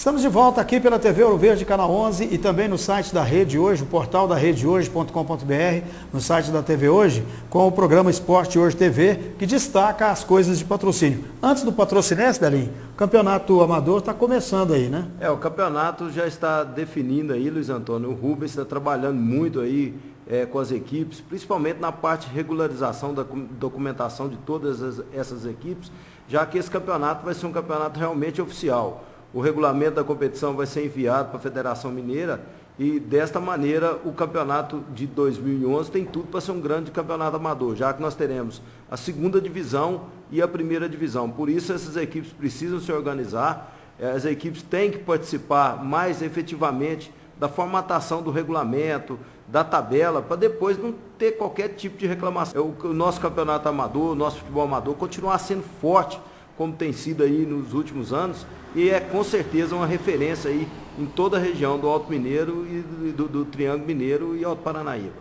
Estamos de volta aqui pela TV Ouro Verde, canal 11 e também no site da Rede Hoje, o portal da redehoje.com.br, no site da TV Hoje, com o programa Esporte Hoje TV, que destaca as coisas de patrocínio. Antes do Patrocinense, Belinho, o campeonato amador está começando aí, né? O campeonato já está definindo aí, Luiz Antônio. O Rubens está trabalhando muito aí com as equipes, principalmente na parte de regularização da documentação de todas essas equipes, já que esse campeonato vai ser um campeonato realmente oficial. O regulamento da competição vai ser enviado para a Federação Mineira e, desta maneira, o campeonato de 2011 tem tudo para ser um grande campeonato amador, já que nós teremos a segunda divisão e a primeira divisão. Por isso, essas equipes precisam se organizar, as equipes têm que participar mais efetivamente da formatação do regulamento, da tabela, para depois não ter qualquer tipo de reclamação. O nosso campeonato amador, o nosso futebol amador, continuar sendo forte, como tem sido aí nos últimos anos, e é com certeza uma referência aí em toda a região do Alto Mineiro e do Triângulo Mineiro e Alto Paranaíba.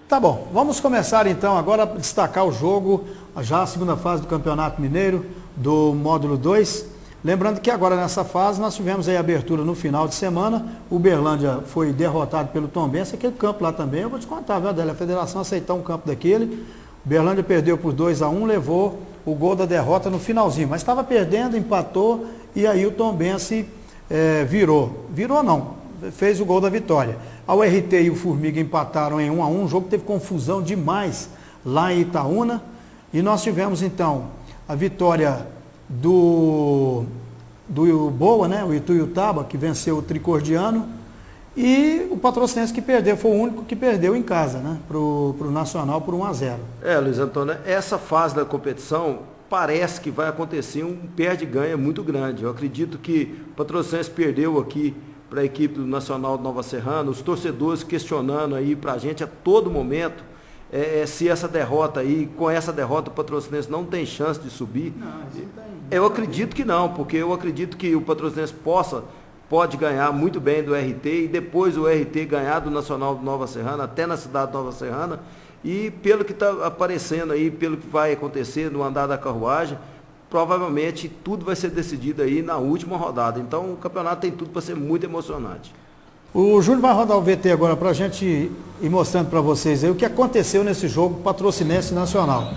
Tá bom, vamos começar então agora a destacar o jogo, já a segunda fase do Campeonato Mineiro, do módulo 2. Lembrando que agora nessa fase nós tivemos aí a abertura no final de semana, o Uberlândia foi derrotado pelo Tombense, aquele campo lá também, eu vou te contar, viu, Adélia, a federação aceitar um campo daquele, o Uberlândia perdeu por 2-1, levou o gol da derrota no finalzinho, mas estava perdendo, empatou e aí o Tombense virou não, fez o gol da vitória. A URT e o Formiga empataram em 1-1, o jogo teve confusão demais lá em Itaúna e nós tivemos então a vitória do Boa, né, o Ituiutaba, que venceu o Tricordiano, e o Patrocinense que perdeu, foi o único que perdeu em casa, né, pro Nacional por 1-0. Luiz Antônio, essa fase da competição parece que vai acontecer um perde-ganha muito grande. Eu acredito que o Patrocinense perdeu aqui para a equipe do Nacional de Nova Serrana, os torcedores questionando aí para a gente a todo momento se essa derrota aí, com essa derrota o Patrocinense não tem chance de subir. Eu acredito que não, porque eu acredito que o Patrocinense pode ganhar muito bem do RT e depois o RT ganhar do Nacional de Nova Serrana, até na cidade de Nova Serrana, e pelo que está aparecendo aí, pelo que vai acontecer no andar da carruagem, provavelmente tudo vai ser decidido aí na última rodada. Então o campeonato tem tudo para ser muito emocionante. O Júlio vai rodar o VT agora para a gente ir mostrando para vocês aí o que aconteceu nesse jogo Patrocinense Nacional.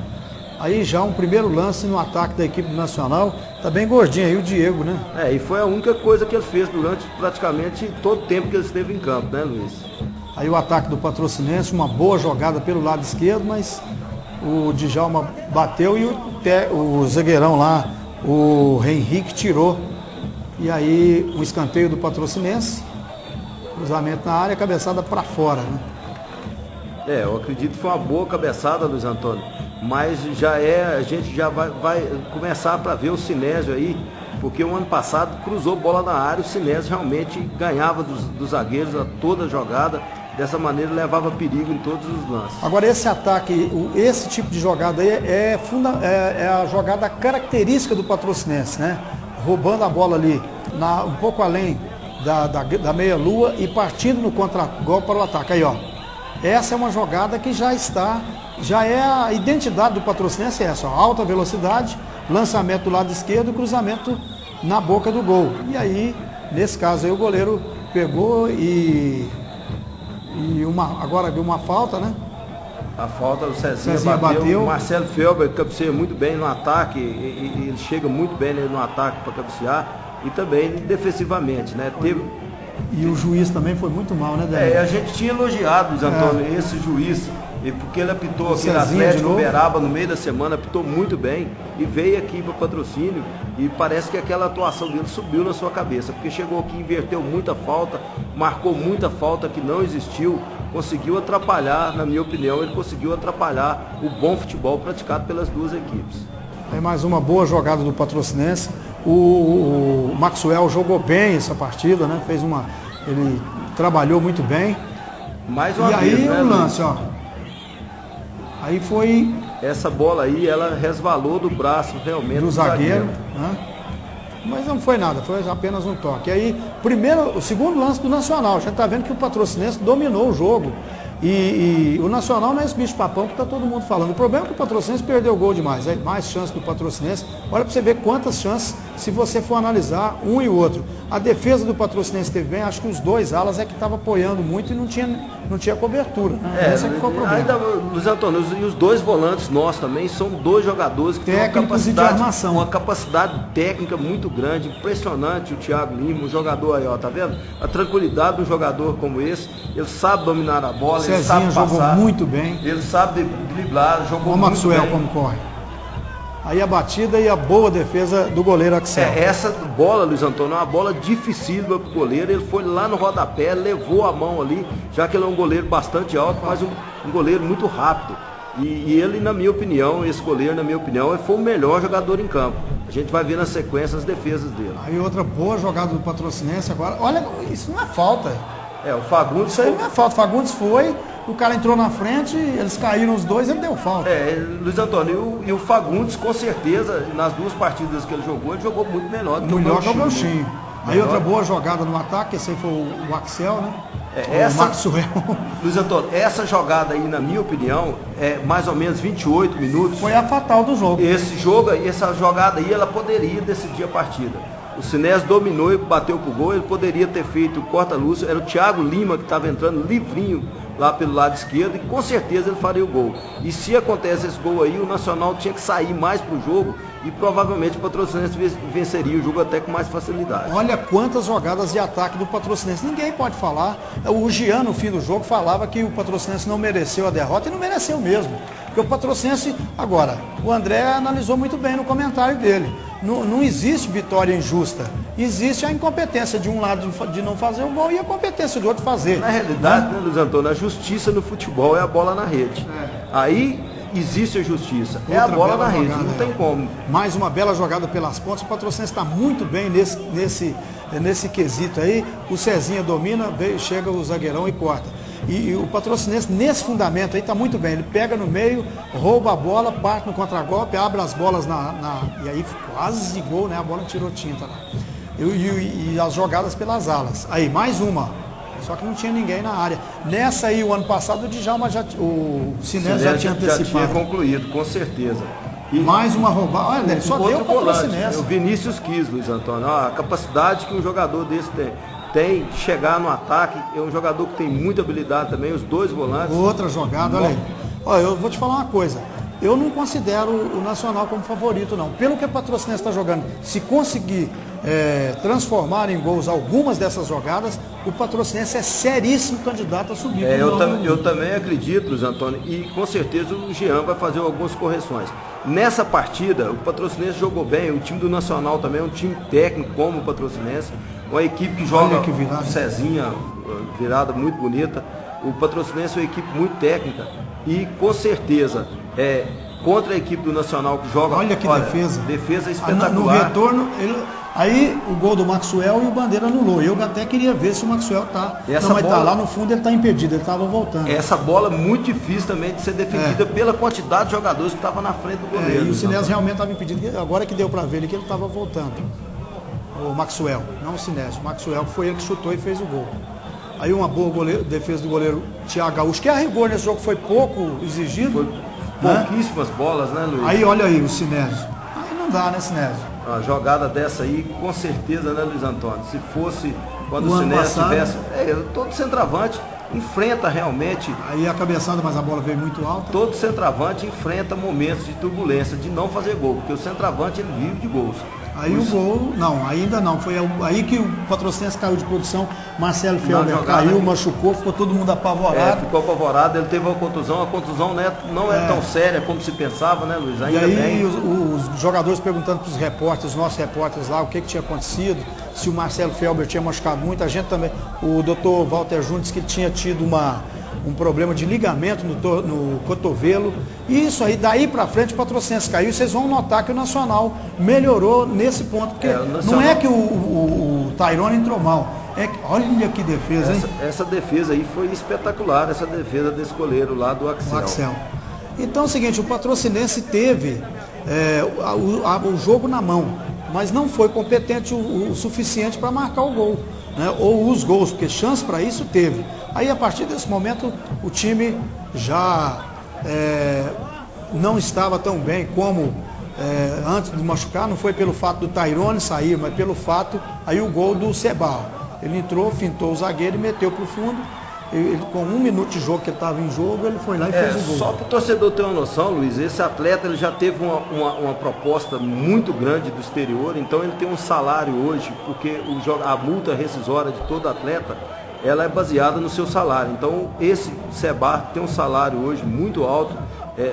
Aí já um primeiro lance no ataque da equipe nacional, tá bem gordinho aí o Diego, né? E foi a única coisa que ele fez durante praticamente todo o tempo que ele esteve em campo, né, Luiz? Aí o ataque do Patrocinense, uma boa jogada pelo lado esquerdo, mas o Djalma bateu e o zagueirão lá, o Henrique, tirou. E aí um escanteio do Patrocinense, cruzamento na área, cabeçada para fora, né? Eu acredito que foi uma boa cabeçada, Luiz Antônio, mas a gente já vai começar para ver o Sinésio aí, porque o ano passado cruzou bola na área, o Sinésio realmente ganhava dos zagueiros a toda jogada, dessa maneira levava perigo em todos os lances. Agora esse ataque, esse tipo de jogada aí é a jogada característica do Patrocinense, né? Roubando a bola ali, um pouco além da meia-lua e partindo no contra-golpe para o ataque. Aí, ó. Essa é uma jogada que já é a identidade do Patrocinense, essa, ó, alta velocidade, lançamento do lado esquerdo e cruzamento na boca do gol. E aí, nesse caso aí, o goleiro pegou agora deu uma falta, né? A falta, o Cezinha bateu. O Marcelo Felber cabeceia muito bem no ataque, e ele chega muito bem no ataque para cabecear e também defensivamente, né? E o juiz também foi muito mal, né, Daniel? A gente tinha elogiado, Luiz Antônio, esse juiz, porque ele apitou aquele Atlético Uberaba no meio da semana, apitou muito bem e veio aqui para o patrocínio e parece que aquela atuação dele subiu na sua cabeça, porque chegou aqui, inverteu muita falta, marcou muita falta que não existiu, conseguiu atrapalhar, na minha opinião, ele conseguiu atrapalhar o bom futebol praticado pelas duas equipes. É mais uma boa jogada do Patrocinense. O Maxwell jogou bem essa partida, né? Ele trabalhou muito bem. Mais uma vez, né, o lance, ó. Aí foi... Essa bola aí, ela resvalou do braço realmente do zagueiro. Né? Mas não foi nada, foi apenas um toque. Aí, o segundo lance do Nacional. A gente está vendo que o Patrocinense dominou o jogo. E o Nacional não é esse bicho-papão que está todo mundo falando. O problema é que o Patrocinense perdeu o gol demais. Mais chance do Patrocinense. Olha para você ver quantas chances se você for analisar um e o outro. A defesa do Patrocinense esteve bem, acho que os dois alas é que estavam apoiando muito e não tinha cobertura. Né? Esse é que foi o problema. Ainda, Luiz Antônio, e os dois volantes nossos também são dois jogadores que técnicos têm uma capacidade técnica muito grande, impressionante. O Thiago Lima, um jogador aí, ó, tá vendo? A tranquilidade de um jogador como esse, ele sabe dominar a bola, Cezinha ele sabe passar, jogou muito bem. Ele sabe driblar, jogou o muito Maxwell bem. Como corre. Aí a batida e a boa defesa do goleiro Axel. Essa bola, Luiz Antônio, é uma bola dificílima para o goleiro. Ele foi lá no rodapé, levou a mão ali, já que ele é um goleiro bastante alto, mas um goleiro muito rápido. E ele, na minha opinião, esse goleiro, na minha opinião, ele foi o melhor jogador em campo. A gente vai ver na sequência as defesas dele. Aí outra boa jogada do Patrocinense agora. Olha, isso não é falta. O Fagundes... Isso aí não é falta. O Fagundes foi, o cara entrou na frente, eles caíram os dois, ele deu falta. Luiz Antônio, e o Fagundes, com certeza, nas duas partidas que ele jogou muito melhor do que o Belchinho. Aí outra boa jogada no ataque, esse aí foi o Axel, né? O Maxwell. Luiz Antônio, essa jogada aí, na minha opinião, é mais ou menos 28 minutos. Foi a fatal do jogo. Essa jogada aí, ela poderia decidir a partida. O Sinésio dominou e bateu pro gol, ele poderia ter feito o corta-luz, era o Thiago Lima que estava entrando livrinho lá pelo lado esquerdo e com certeza ele faria o gol. E se acontece esse gol aí, o Nacional tinha que sair mais pro jogo e provavelmente o Patrocinense venceria o jogo até com mais facilidade. Olha quantas jogadas de ataque do Patrocinense, ninguém pode falar. O Jean no fim do jogo falava que o Patrocinense não mereceu a derrota e não mereceu mesmo. Porque o Patrocinense, agora, o André analisou muito bem no comentário dele. Não existe vitória injusta. Existe a incompetência de um lado de não fazer o gol e a competência do outro fazer. Na realidade, né, Luiz Antônio, a justiça no futebol é a bola na rede. Aí existe a justiça. É a bola na rede, não tem como. Mais uma bela jogada pelas pontas. O Patrocinense está muito bem nesse quesito aí. O Cezinha domina, chega o zagueirão e corta. E o Patrocinense, nesse fundamento aí, está muito bem. Ele pega no meio, rouba a bola, parte no contragolpe, abre as bolas e aí quase gol, né? A bola tirou tinta lá. E as jogadas pelas alas. Aí, mais uma. Só que não tinha ninguém na área. Nessa aí, o ano passado, o Djalma o Sinésio já tinha antecipado. Já tinha concluído, com certeza. E mais uma roubada. Olha, ele só deu o Patrocinense. O Vinícius quis, Luiz Antônio. A capacidade que um jogador desse tem de chegar no ataque, é um jogador que tem muita habilidade também, os dois volantes. Outra jogada, olha aí. Olha, eu vou te falar uma coisa. Eu não considero o Nacional como favorito, não. Pelo que o Patrocinense está jogando, se conseguir transformar em gols algumas dessas jogadas, o Patrocinense é seríssimo candidato a subir. Eu também acredito, Luiz Antônio, e com certeza o Jean vai fazer algumas correções. Nessa partida, o Patrocinense jogou bem, o time do Nacional também é um time técnico como o Patrocinense, uma equipe que joga Cezinha, virada muito bonita. O Patrocinense é uma equipe muito técnica e com certeza contra a equipe do Nacional que joga. Olha que defesa. Defesa espetacular. No retorno, aí o gol do Maxwell e o Bandeira anulou. Eu até queria ver se o Maxwell está. Mas tá lá no fundo, ele está impedido, ele estava voltando. Essa bola muito difícil também de ser defendida pela quantidade de jogadores que estavam na frente do goleiro. E o Sinésio realmente estava impedido. Agora que deu para ver ele que ele estava voltando. O Maxwell, não o Sinésio. O Maxwell foi ele que chutou e fez o gol. Aí uma boa defesa do goleiro Thiago Gaúcho, que a rigor nesse jogo foi pouco exigido. Foi pouquíssimas bolas, né, Luiz? Aí olha aí o Sinésio. Aí não dá, né, Sinésio? A jogada dessa aí, com certeza, né, Luiz Antônio? Se fosse quando o Sinésio tivesse... todo centroavante enfrenta realmente... Aí a cabeçada, mas a bola veio muito alta. Todo centroavante enfrenta momentos de turbulência, de não fazer gol, porque o centroavante ele vive de gols. Aí o gol, não, ainda não. Foi aí que o Patrocinense caiu de produção. Marcelo Felber caiu, machucou, ficou todo mundo apavorado. Ficou apavorado, ele teve uma contusão. A contusão não é tão séria como se pensava, né, Luiz? Ainda e aí os jogadores perguntando para os repórteres, os nossos repórteres lá, o que tinha acontecido, se o Marcelo Felber tinha machucado muito. A gente também, o doutor Walter Júnior disse que ele tinha tido um problema de ligamento no cotovelo. E isso aí, daí para frente o Patrocinense caiu. E vocês vão notar que o Nacional melhorou nesse ponto. Porque não é que o Tyrone entrou mal. Olha que defesa, hein? Essa defesa aí foi espetacular, essa defesa desse goleiro lá do Axel. Então é o seguinte, o Patrocinense teve o jogo na mão, mas não foi competente o suficiente para marcar o gol. Né? Ou os gols, porque chance para isso teve. Aí a partir desse momento o time já não estava tão bem como antes de machucar, não foi pelo fato do Tairone sair, mas pelo fato, aí o gol do Cebarro. Ele entrou, fintou o zagueiro e meteu para o fundo. Ele, com 1 minuto de jogo que ele estava em jogo, ele foi lá e fez o gol. Só para o torcedor ter uma noção, Luiz, esse atleta ele já teve uma proposta muito grande do exterior, então ele tem um salário hoje, porque a multa rescisória de todo atleta, ela é baseada no seu salário. Então esse Cebarro tem um salário hoje muito alto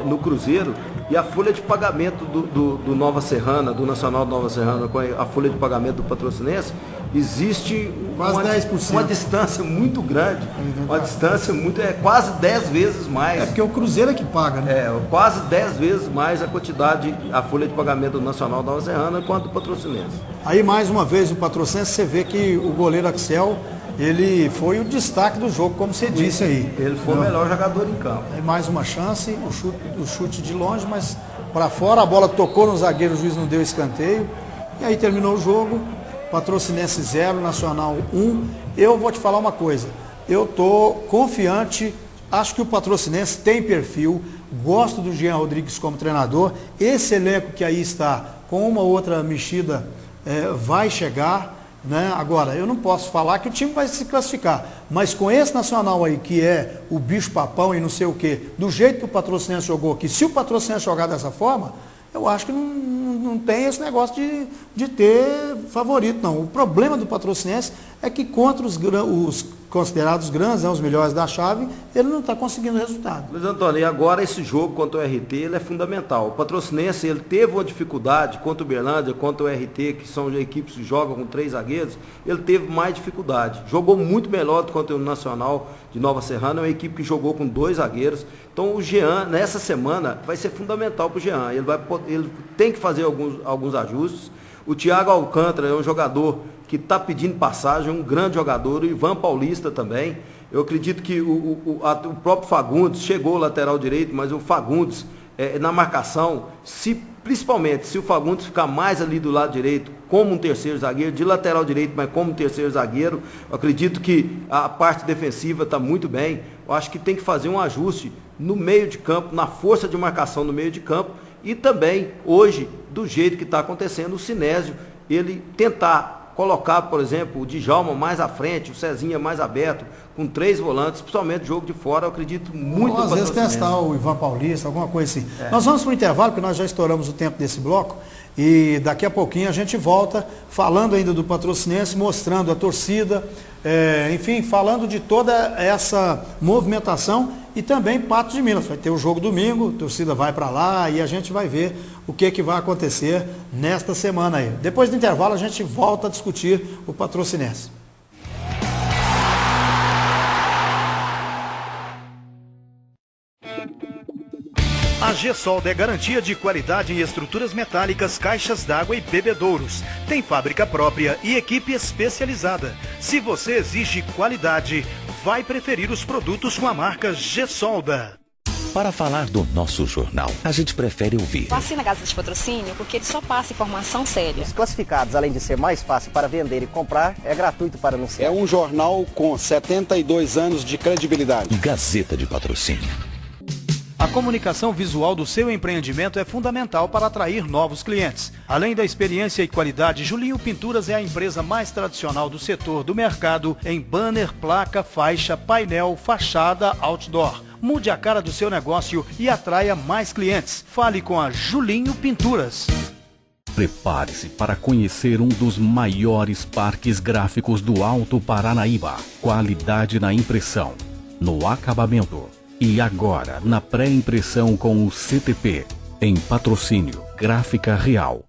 no Cruzeiro, e a folha de pagamento do Nova Serrana, do Nacional Nova Serrana, com a folha de pagamento do Patrocinense, existe quase 10%. Uma distância muito grande, uma distância quase 10 vezes mais. É porque o Cruzeiro é que paga, né? Quase 10 vezes mais a folha de pagamento do Nacional Nova Serrana quanto do Patrocinense. Aí mais uma vez o Patrocinense, você vê que o goleiro Axel, ele foi o destaque do jogo, como você disse aí. Ele foi o melhor jogador em campo. Aí mais uma chance, o chute de longe, mas para fora, a bola tocou no zagueiro, o juiz não deu escanteio. E aí terminou o jogo, Patrocinense 0, Nacional 1. Eu vou te falar uma coisa, eu estou confiante, acho que o Patrocinense tem perfil, gosto do Jean Rodrigues como treinador. Esse elenco que aí está, com uma outra mexida, vai chegar. Né? Agora, eu não posso falar que o time vai se classificar, mas com esse Nacional aí, que é o bicho papão e não sei o quê, do jeito que o Patrocinense jogou aqui, se o Patrocinense jogar dessa forma, eu acho que não tem esse negócio de ter favorito, não. O problema do Patrocinense é que contra os considerados grandes, né, os melhores da chave, ele não está conseguindo resultado. Luiz Antônio, e agora esse jogo contra o RT, ele é fundamental. O Patrocinense, ele teve uma dificuldade contra o Uberlândia, contra o RT, que são equipes que jogam com 3 zagueiros, ele teve mais dificuldade. Jogou muito melhor do que o Nacional de Nova Serrana, é uma equipe que jogou com 2 zagueiros. Então o Jean, nessa semana, vai ser fundamental para o Jean. Ele tem que fazer alguns ajustes. O Thiago Alcântara é um jogador que está pedindo passagem, um grande jogador, o Ivan Paulista também. Eu acredito que o próprio Fagundes chegou ao lateral direito, mas o Fagundes, na marcação, principalmente se o Fagundes ficar mais ali do lado direito, como um terceiro zagueiro, de lateral direito, mas como um terceiro zagueiro, eu acredito que a parte defensiva está muito bem. Eu acho que tem que fazer um ajuste no meio de campo, na força de marcação no meio de campo, e também, hoje, do jeito que está acontecendo, o Sinésio, ele tentar colocar, por exemplo, o Djalma mais à frente, o Cezinha mais aberto, com 3 volantes, principalmente jogo de fora, eu acredito muito. Ou às vezes testar o Ivan Paulista, alguma coisa assim. Nós vamos para o intervalo, porque nós já estouramos o tempo desse bloco, e daqui a pouquinho a gente volta falando ainda do Patrocinense, mostrando a torcida, enfim, falando de toda essa movimentação, e também Patos de Minas. Vai ter o jogo domingo, a torcida vai para lá e a gente vai ver o que vai acontecer nesta semana aí. Depois do intervalo a gente volta a discutir o Patrocinense. A Gessolda é garantia de qualidade em estruturas metálicas, caixas d'água e bebedouros. Tem fábrica própria e equipe especializada. Se você exige qualidade, vai preferir os produtos com a marca Gessolda. Para falar do nosso jornal, a gente prefere ouvir. Eu assino a Gazeta de Patrocínio porque ele só passa informação séria. Os classificados, além de ser mais fácil para vender e comprar, é gratuito para anunciar. É um jornal com 72 anos de credibilidade. Gazeta de Patrocínio. A comunicação visual do seu empreendimento é fundamental para atrair novos clientes. Além da experiência e qualidade, Julinho Pinturas é a empresa mais tradicional do setor do mercado em banner, placa, faixa, painel, fachada, outdoor. Mude a cara do seu negócio e atraia mais clientes. Fale com a Julinho Pinturas. Prepare-se para conhecer um dos maiores parques gráficos do Alto Paranaíba. Qualidade na impressão, no acabamento e agora na pré-impressão com o CTP. Em Patrocínio, Gráfica Real.